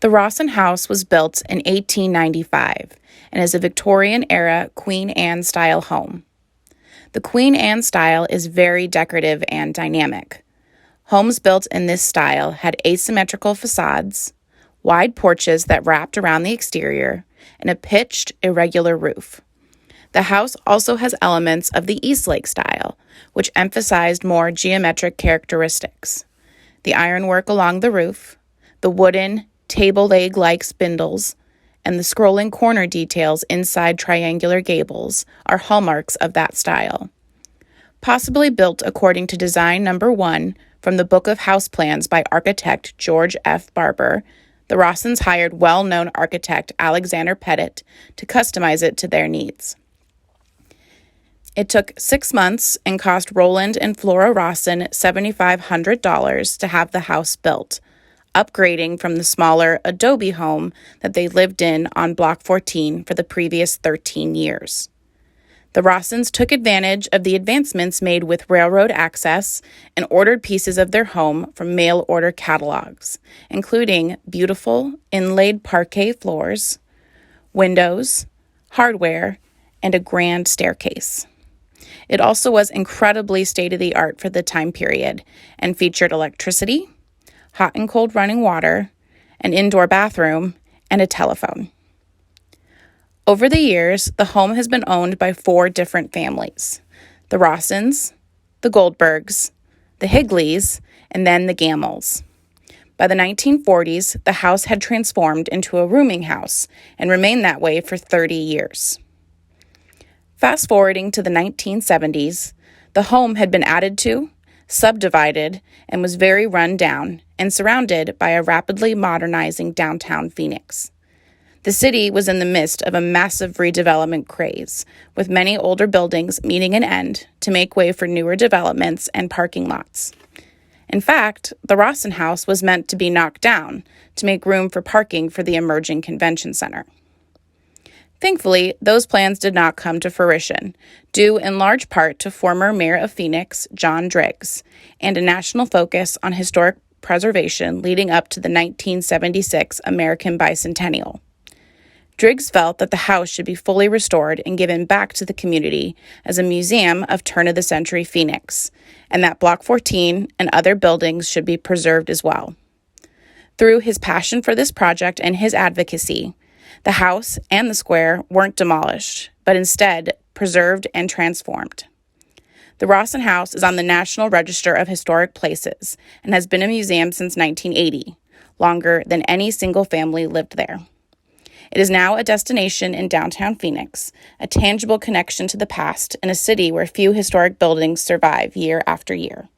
The Rosson House was built in 1895 and is a Victorian-era Queen Anne-style home. The Queen Anne style is very decorative and dynamic. Homes built in this style had asymmetrical facades, wide porches that wrapped around the exterior, and a pitched, irregular roof. The house also has elements of the Eastlake style, which emphasized more geometric characteristics. The ironwork along the roof, the wooden, table leg-like spindles, and the scrolling corner details inside triangular gables are hallmarks of that style. Possibly built according to design number 1 from the Book of House Plans by architect George F. Barber, the Rossons hired well-known architect Alexander Pettit to customize it to their needs. It took 6 months and cost Roland and Flora Rosson $7,500 to have the house built, upgrading from the smaller adobe home that they lived in on Block 14 for the previous 13 years. The Rossons took advantage of the advancements made with railroad access and ordered pieces of their home from mail-order catalogs, including beautiful inlaid parquet floors, windows, hardware, and a grand staircase. It also was incredibly state-of-the-art for the time period and featured electricity, hot and cold running water, an indoor bathroom, and a telephone. Over the years, the home has been owned by 4 different families: the Rossons, the Goldbergs, the Higleys, and then the Gamels. By the 1940s, the house had transformed into a rooming house and remained that way for 30 years. Fast forwarding to the 1970s, the home had been added to, subdivided, and was very run down and surrounded by a rapidly modernizing downtown Phoenix. The city was in the midst of a massive redevelopment craze, with many older buildings meeting an end to make way for newer developments and parking lots. In fact, the Rosson House was meant to be knocked down to make room for parking for the emerging convention center. Thankfully, those plans did not come to fruition, due in large part to former Mayor of Phoenix, John Driggs, and a national focus on historic preservation leading up to the 1976 American Bicentennial. Driggs felt that the house should be fully restored and given back to the community as a museum of turn-of-the-century Phoenix, and that Block 14 and other buildings should be preserved as well. Through his passion for this project and his advocacy, the house and the square weren't demolished, but instead preserved and transformed. The Rosson House is on the National Register of Historic Places and has been a museum since 1980, longer than any single family lived there. It is now a destination in downtown Phoenix, a tangible connection to the past in a city where few historic buildings survive year after year.